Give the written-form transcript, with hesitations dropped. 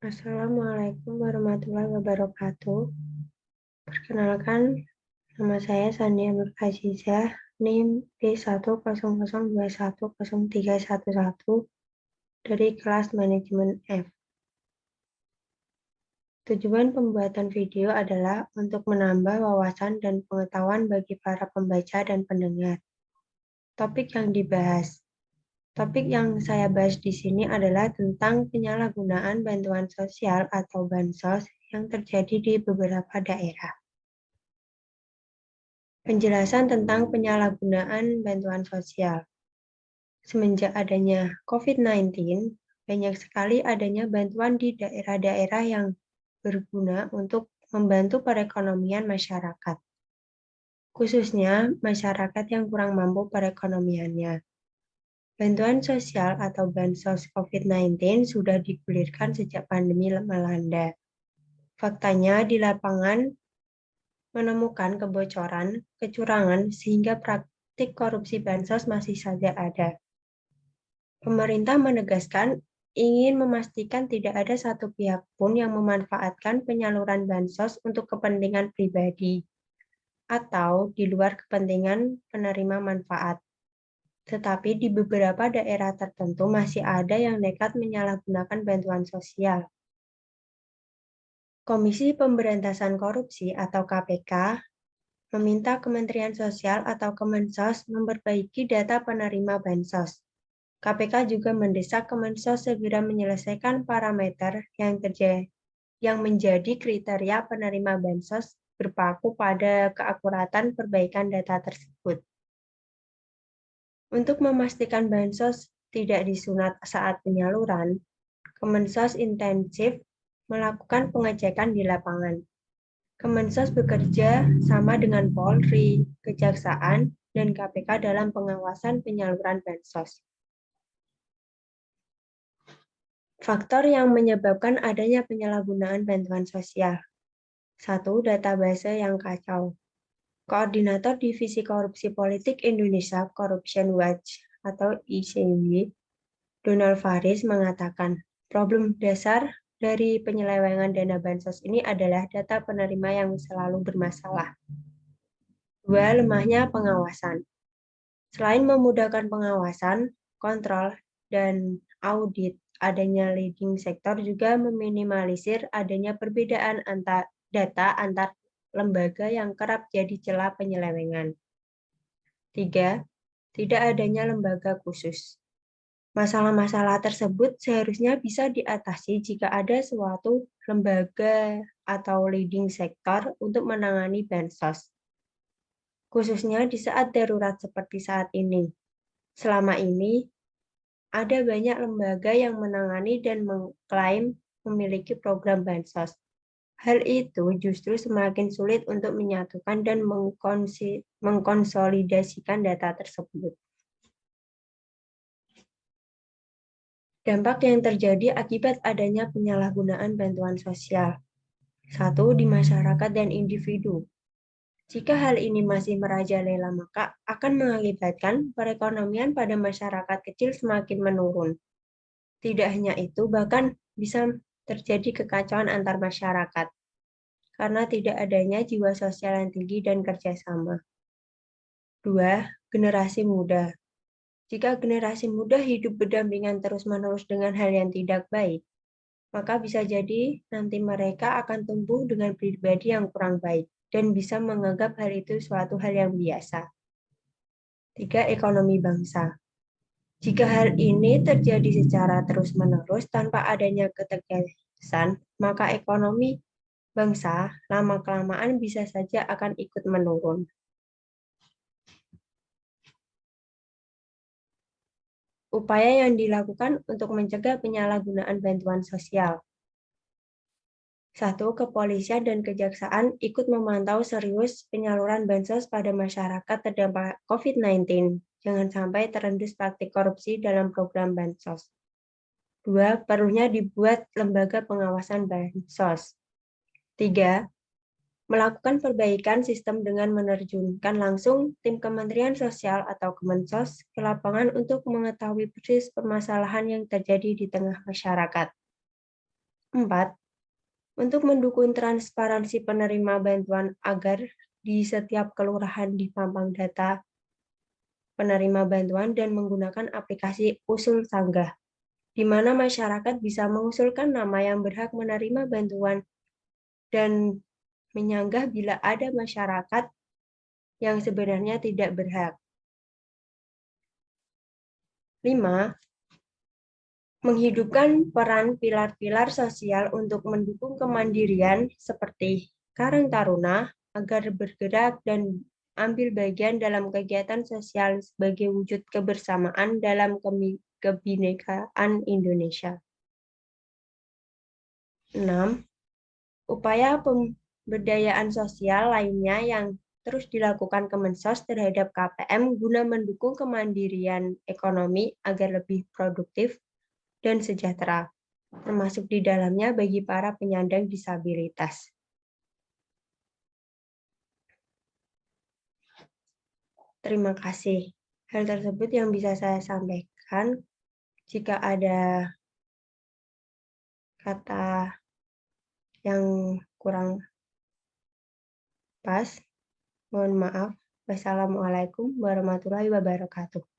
Assalamualaikum warahmatullahi wabarakatuh. Perkenalkan, nama saya Sania Nur Azizah, NIM D100210311 dari kelas manajemen F. Tujuan pembuatan video adalah untuk menambah wawasan dan pengetahuan bagi para pembaca dan pendengar. Topik yang dibahas. Topik yang saya bahas di sini adalah tentang penyalahgunaan bantuan sosial atau bansos yang terjadi di beberapa daerah. Penjelasan tentang penyalahgunaan bantuan sosial. Semenjak adanya COVID-19, banyak sekali adanya bantuan di daerah-daerah yang berguna untuk membantu perekonomian masyarakat, khususnya masyarakat yang kurang mampu perekonomiannya. Bantuan sosial atau bansos COVID-19 sudah digulirkan sejak pandemi melanda. Faktanya di lapangan menemukan kebocoran, kecurangan, sehingga praktik korupsi bansos masih saja ada. Pemerintah menegaskan ingin memastikan tidak ada satu pihak pun yang memanfaatkan penyaluran bansos untuk kepentingan pribadi atau di luar kepentingan penerima manfaat. Tetapi di beberapa daerah tertentu masih ada yang nekat menyalahgunakan bantuan sosial. Komisi Pemberantasan Korupsi atau KPK meminta Kementerian Sosial atau Kemensos memperbaiki data penerima bansos. KPK juga mendesak Kemensos segera menyelesaikan parameter yang menjadi kriteria penerima bansos berpaku pada keakuratan perbaikan data tersebut. Untuk memastikan bansos tidak disunat saat penyaluran, Kemensos intensif melakukan pengecekan di lapangan. Kemensos bekerja sama dengan Polri, Kejaksaan, dan KPK dalam pengawasan penyaluran bansos. Faktor yang menyebabkan adanya penyalahgunaan bantuan sosial. 1. Database yang kacau. Koordinator Divisi Korupsi Politik Indonesia Corruption Watch atau ICW, Donald Faris mengatakan, problem dasar dari penyelewengan dana bansos ini adalah data penerima yang selalu bermasalah. 2. Lemahnya pengawasan. Selain memudahkan pengawasan, kontrol, dan audit, adanya leading sektor juga meminimalisir adanya perbedaan data antar lembaga yang kerap jadi celah penyelewengan. 3. Tidak adanya lembaga khusus. Masalah-masalah tersebut seharusnya bisa diatasi jika ada suatu lembaga atau leading sektor untuk menangani bansos, khususnya di saat darurat seperti saat ini. Selama ini, ada banyak lembaga yang menangani dan mengklaim memiliki program bansos. Hal itu justru semakin sulit untuk menyatukan dan mengkonsolidasikan data tersebut. Dampak yang terjadi akibat adanya penyalahgunaan bantuan sosial. 1. Di masyarakat dan individu. Jika hal ini masih merajalela, maka akan mengakibatkan perekonomian pada masyarakat kecil semakin menurun. Tidak hanya itu, bahkan bisa terjadi kekacauan antar masyarakat karena tidak adanya jiwa sosial yang tinggi dan kerjasama. 2. Generasi muda. Jika generasi muda hidup berdampingan terus-menerus dengan hal yang tidak baik, maka bisa jadi nanti mereka akan tumbuh dengan pribadi yang kurang baik dan bisa menganggap hal itu suatu hal yang biasa. 3. Ekonomi bangsa. Jika hal ini terjadi secara terus-menerus tanpa adanya ketegasan, maka ekonomi bangsa lama-kelamaan bisa saja akan ikut menurun. Upaya yang dilakukan untuk mencegah penyalahgunaan bantuan sosial. 1. Kepolisian dan kejaksaan ikut memantau serius penyaluran bansos pada masyarakat terdampak COVID-19. Jangan sampai terendus praktik korupsi dalam program bansos. 2. Perlunya dibuat lembaga pengawasan bansos. 3. Melakukan perbaikan sistem dengan menerjunkan langsung tim Kementerian Sosial atau Kemensos ke lapangan untuk mengetahui persis permasalahan yang terjadi di tengah masyarakat. 4. Untuk mendukung transparansi penerima bantuan agar di setiap kelurahan dipampang data penerima bantuan dan menggunakan aplikasi usul sanggah, di mana masyarakat bisa mengusulkan nama yang berhak menerima bantuan dan menyanggah bila ada masyarakat yang sebenarnya tidak berhak. 5. Menghidupkan peran pilar-pilar sosial untuk mendukung kemandirian seperti Karang Taruna agar bergerak dan ambil bagian dalam kegiatan sosial sebagai wujud kebersamaan dalam kebinekaan Indonesia. 6. Upaya pemberdayaan sosial lainnya yang terus dilakukan Kemensos terhadap KPM guna mendukung kemandirian ekonomi agar lebih produktif dan sejahtera, termasuk di dalamnya bagi para penyandang disabilitas. Terima kasih. Hal tersebut yang bisa saya sampaikan. Jika ada kata yang kurang pas, mohon maaf. Wassalamualaikum warahmatullahi wabarakatuh.